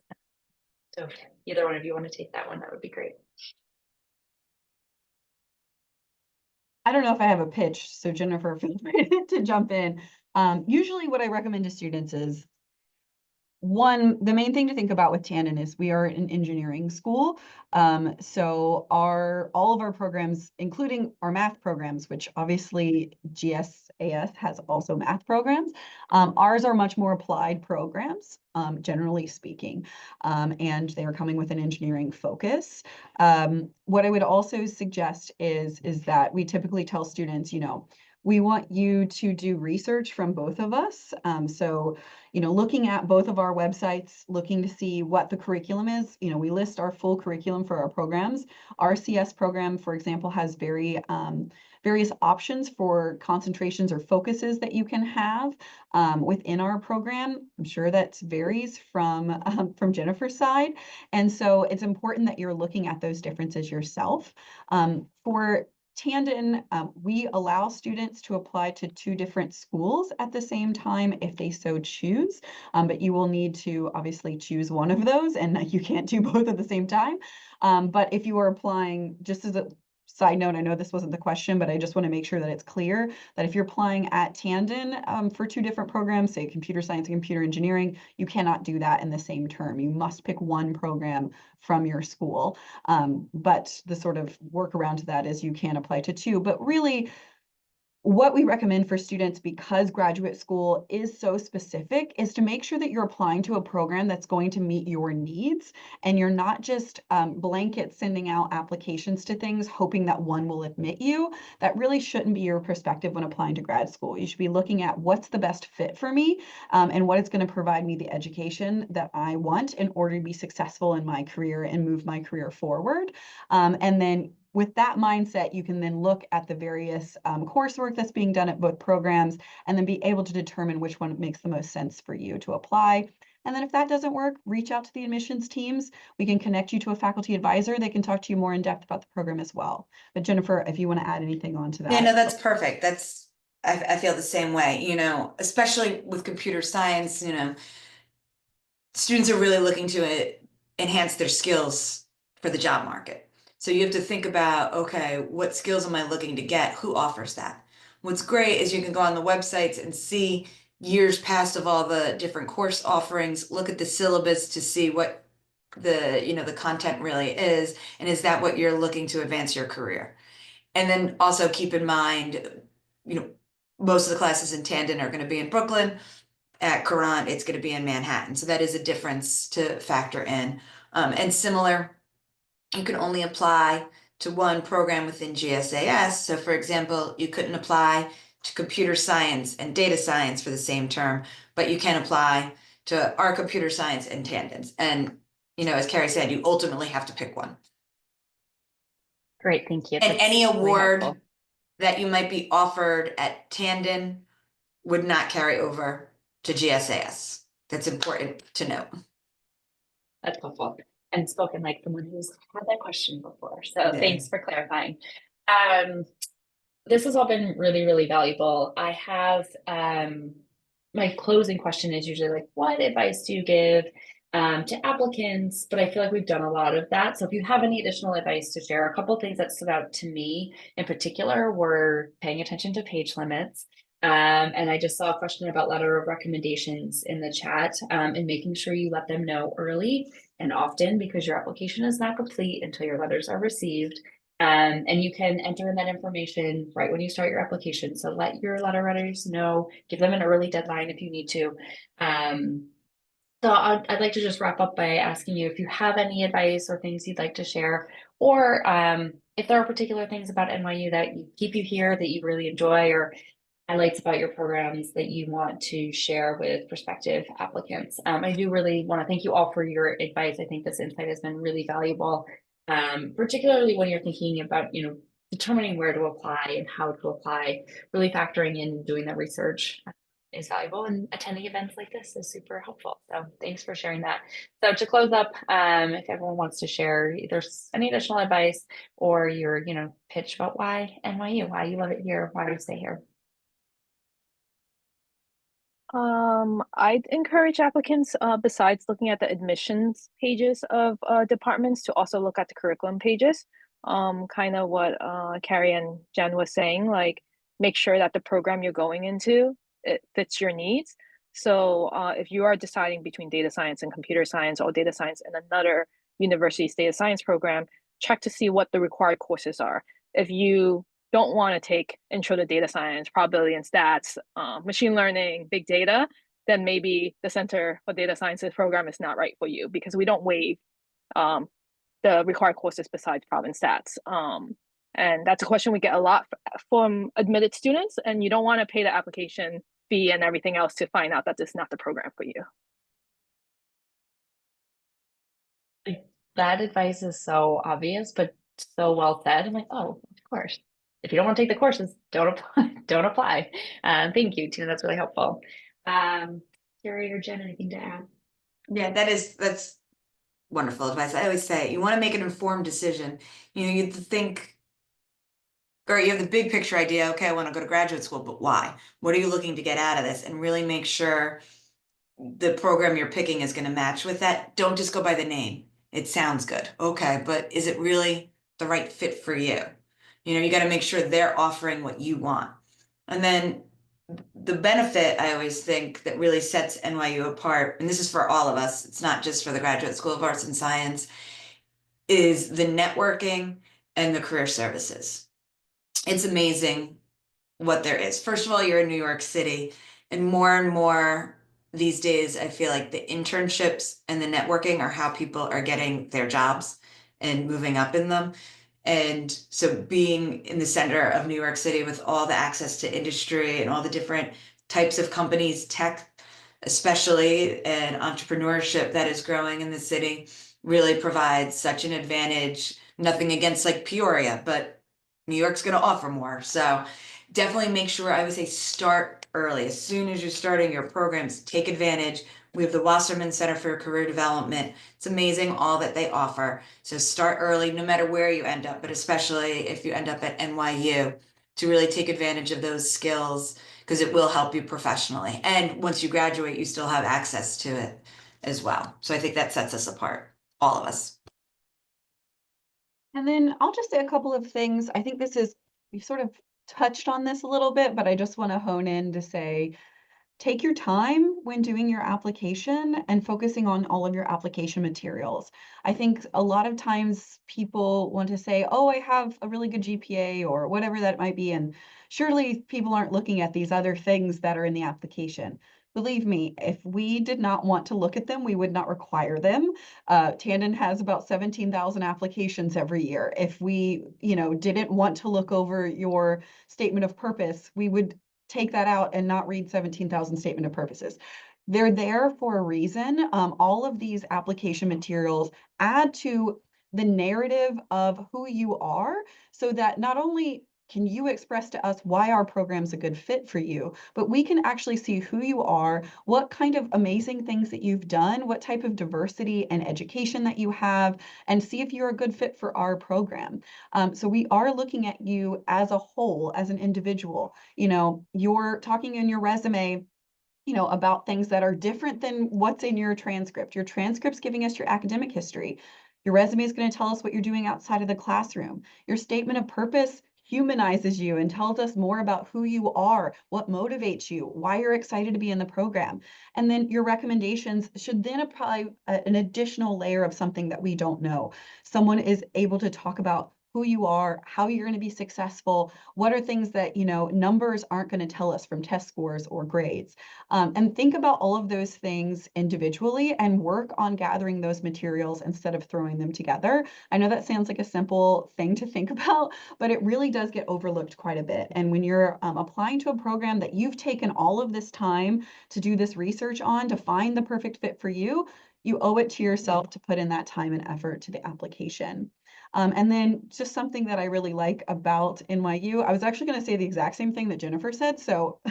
So if either one of you want to take that one, that would be great. I don't know if I have a pitch, so Jennifer, feel free to jump in. Usually what I recommend to students is, one, the main thing to think about with Tandon is we are an engineering school. So all of our programs, including our math programs, which obviously GSAS has also math programs, ours are much more applied programs, generally speaking, and they are coming with an engineering focus. What I would also suggest is that we typically tell students, we want you to do research from both of us. So, looking at both of our websites, looking to see what the curriculum is. We list our full curriculum for our programs. Our CS program, for example, has various options for concentrations or focuses that you can have within our program. I'm sure that varies from Jennifer's side. And so it's important that you're looking at those differences yourself. For Tandon, we allow students to apply to two different schools at the same time if they so choose, but you will need to obviously choose one of those, and you can't do both at the same time. But if you are applying, just as a side note, I know this wasn't the question, but I just want to make sure that it's clear that if you're applying at Tandon for two different programs, say computer science and computer engineering, you cannot do that in the same term. You must pick one program from your school. But the sort of workaround to that is you can apply to two. But really, what we recommend for students, because graduate school is so specific, is to make sure that you're applying to a program that's going to meet your needs, and you're not just blanket sending out applications to things hoping that one will admit you. That really shouldn't be your perspective when applying to grad school. You should be looking at what's the best fit for me, and what is going to provide me the education that I want in order to be successful in my career and move my career forward. And then with that mindset, you can then look at the various coursework that's being done at both programs and then be able to determine which one makes the most sense for you to apply. And then if that doesn't work, reach out to the admissions teams. We can connect you to a faculty advisor. They can talk to you more in depth about the program as well. But Jennifer, if you want to add anything onto that. Yeah, no, that's perfect. I feel the same way, especially with computer science, students are really looking to enhance their skills for the job market. So you have to think about, okay, what skills am I looking to get? Who offers that? What's great is you can go on the websites and see years past of all the different course offerings, look at the syllabus to see what the content really is, and is that what you're looking to advance your career? And then also keep in mind, most of the classes in Tandon are going to be in Brooklyn. At Courant, it's going to be in Manhattan. So that is a difference to factor in. And similar, you can only apply to one program within GSAS. So for example, you couldn't apply to computer science and data science for the same term, but you can apply to our computer science and Tandons. And, as Carrie said, you ultimately have to pick one. Great, thank you. And That's any really award helpful. that you might be offered at Tandon would not carry over to GSAS. That's important to note. That's helpful. And spoken like someone who's had that question before. So Yeah. thanks for clarifying. This has all been really, really valuable. I have my closing question is usually like, what advice do you give to applicants? But I feel like we've done a lot of that. So if you have any additional advice to share, a couple of things that stood out to me in particular were paying attention to page limits. And I just saw a question about letter of recommendations in the chat, and making sure you let them know early and often, because your application is not complete until your letters are received. And you can enter in that information right when you start your application. So let your letter writers know, give them an early deadline if you need to. So I'd like to just wrap up by asking you if you have any advice or things you'd like to share, or if there are particular things about NYU that keep you here that you really enjoy, or highlights about your programs that you want to share with prospective applicants. I do really want to thank you all for your advice. I think this insight has been really valuable, particularly when you're thinking about, determining where to apply and how to apply. Really factoring in doing that research is valuable, and attending events like this is super helpful. So thanks for sharing that. So to close up, if everyone wants to share either any additional advice or your, pitch about why NYU, why you love it here, why you stay here. I'd encourage applicants, besides looking at the admissions pages of departments, to also look at the curriculum pages. Kind of what Carrie and Jen was saying, like make sure that the program you're going into, it fits your needs. So if you are deciding between data science and computer science, or data science and another university's data science program, check to see what the required courses are. If you don't want to take intro to data science, probability and stats, machine learning, big data, then maybe the Center for Data Sciences program is not right for you, because we don't waive the required courses besides prob and stats. And that's a question we get a lot from admitted students, and you don't want to pay the application fee and everything else to find out that this is not the program for you. That advice is so obvious, but so well said. I'm like, oh, of course. If you don't want to take the courses, don't apply. Don't apply. Thank you, Tina. That's really helpful. Carrie or Jen, anything to add? Yeah, that's wonderful advice. I always say you want to make an informed decision. You have to think, or you have the big picture idea. Okay, I want to go to graduate school, but why? What are you looking to get out of this? And really make sure the program you're picking is going to match with that. Don't just go by the name. It sounds good. Okay, but is it really the right fit for you? You got to make sure they're offering what you want. And then the benefit, I always think, that really sets NYU apart, and this is for all of us, it's not just for the Graduate School of Arts and Science, is the networking and the career services. It's amazing what there is. First of all, you're in New York City, and more these days, I feel like the internships and the networking are how people are getting their jobs and moving up in them. And so being in the center of New York City with all the access to industry and all the different types of companies, tech especially, and entrepreneurship that is growing in the city really provides such an advantage. Nothing against like Peoria, but New York's going to offer more. So definitely make sure, I would say, start early. As soon as you're starting your programs, take advantage. We have the Wasserman Center for Career Development. It's amazing all that they offer. So start early, no matter where you end up, but especially if you end up at NYU, to really take advantage of those skills, because it will help you professionally. And once you graduate, you still have access to it. as well. So I think that sets us apart, all of us. And then I'll just say a couple of things. I think we've sort of touched on this a little bit, but I just want to hone in to say, take your time when doing your application and focusing on all of your application materials. I think a lot of times people want to say, oh, I have a really good GPA or whatever that might be. And surely people aren't looking at these other things that are in the application. Believe me, if we did not want to look at them, we would not require them. Tandon has about 17,000 applications every year. If we, didn't want to look over your statement of purpose, we would take that out and not read 17,000 statement of purposes. They're there for a reason. All of these application materials add to the narrative of who you are so that not only can you express to us why our program's a good fit for you, but we can actually see who you are, what kind of amazing things that you've done, what type of diversity and education that you have, and see if you're a good fit for our program. So we are looking at you as a whole, as an individual. You're talking in your resume about things that are different than what's in your transcript. Your transcript's giving us your academic history. Your resume is going to tell us what you're doing outside of the classroom. Your statement of purpose humanizes you and tells us more about who you are, what motivates you, why you're excited to be in the program. And then your recommendations should then apply an additional layer of something that we don't know. Someone is able to talk about who you are, how you're going to be successful, what are things that, numbers aren't going to tell us from test scores or grades. And think about all of those things individually and work on gathering those materials instead of throwing them together. I know that sounds like a simple thing to think about, but it really does get overlooked quite a bit. And when you're applying to a program that you've taken all of this time to do this research on, to find the perfect fit for you, you owe it to yourself to put in that time and effort to the application. And then just something that I really like about NYU, I was actually going to say the exact same thing that Jennifer said. So,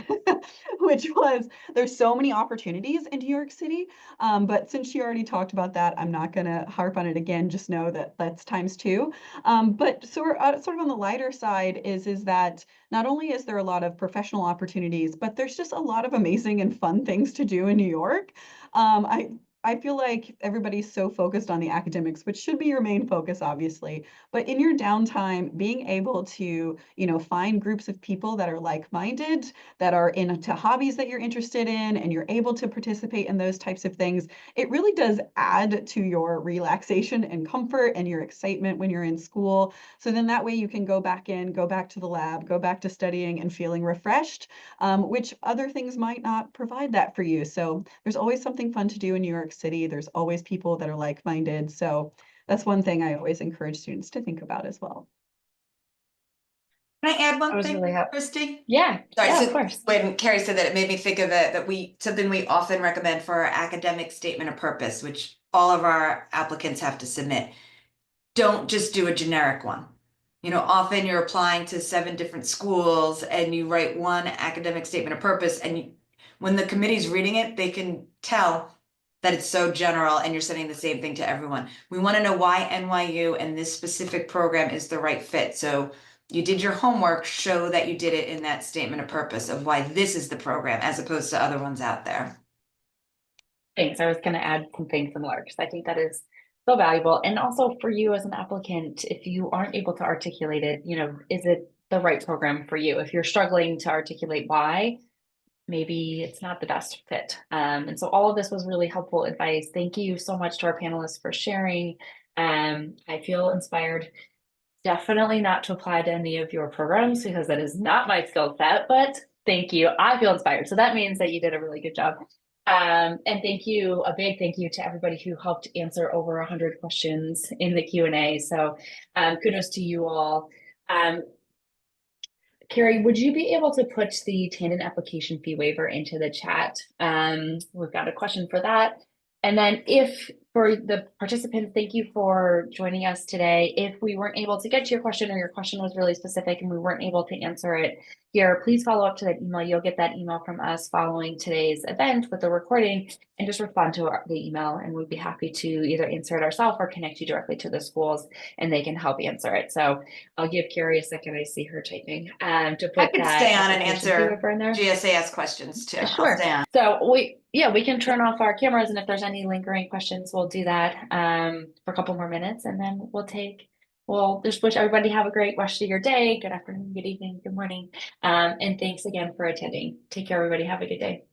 which was there's so many opportunities in New York City. But since she already talked about that, I'm not going to harp on it again. Just know that that's times two. But sort of on the lighter side is that not only is there a lot of professional opportunities, but there's just a lot of amazing and fun things to do in New York. I feel like everybody's so focused on the academics, which should be your main focus, obviously. But in your downtime, being able to, find groups of people that are like-minded, that are into hobbies that you're interested in, and you're able to participate in those types of things, it really does add to your relaxation and comfort and your excitement when you're in school. So then that way you can go back to the lab, go back to studying and feeling refreshed, which other things might not provide that for you. So there's always something fun to do in New York City. There's always people that are like-minded. So that's one thing I always encourage students to think about as well. Can I add one thing, really Christy? Yeah, Sorry, yeah, so of course. when Carrie said that, it made me think of something we often recommend for our academic statement of purpose, which all of our applicants have to submit. Don't just do a generic one. Often you're applying to 7 different schools and you write one academic statement of purpose, and when the committee's reading it, they can tell that it's so general and you're saying the same thing to everyone. We want to know why NYU and this specific program is the right fit. So you did your homework, show that you did it in that statement of purpose of why this is the program as opposed to other ones out there. Thanks. I was going to add something similar because I think that is so valuable. And also for you as an applicant, if you aren't able to articulate it, is it the right program for you? If you're struggling to articulate why, maybe it's not the best fit. And so all of this was really helpful advice. Thank you so much to our panelists for sharing. I feel inspired. Definitely not to apply to any of your programs because that is not my skill set, but thank you. I feel inspired. So that means that you did a really good job. And a big thank you to everybody who helped answer over 100 questions in the Q&A. So kudos to you all. Carrie, would you be able to put the Tandon application fee waiver into the chat? We've got a question for that. And then if for the participants, thank you for joining us today. If we weren't able to get to your question or your question was really specific and we weren't able to answer it, here, please follow up to that email. You'll get that email from us following today's event with the recording, and just respond to the email, and we'd be happy to either answer it ourselves or connect you directly to the schools, and they can help answer it. So I'll give Carrie a second. I see her typing. To put I could that stay on and application answer paper in there. GSAS questions too. I'll Sure. stay on. So we can turn off our cameras, and if there's any lingering questions, we'll do that for a couple more minutes, and then we'll just wish everybody have a great rest of your day. Good afternoon, good evening, good morning. And thanks again for attending. Take care, everybody. Have a good day.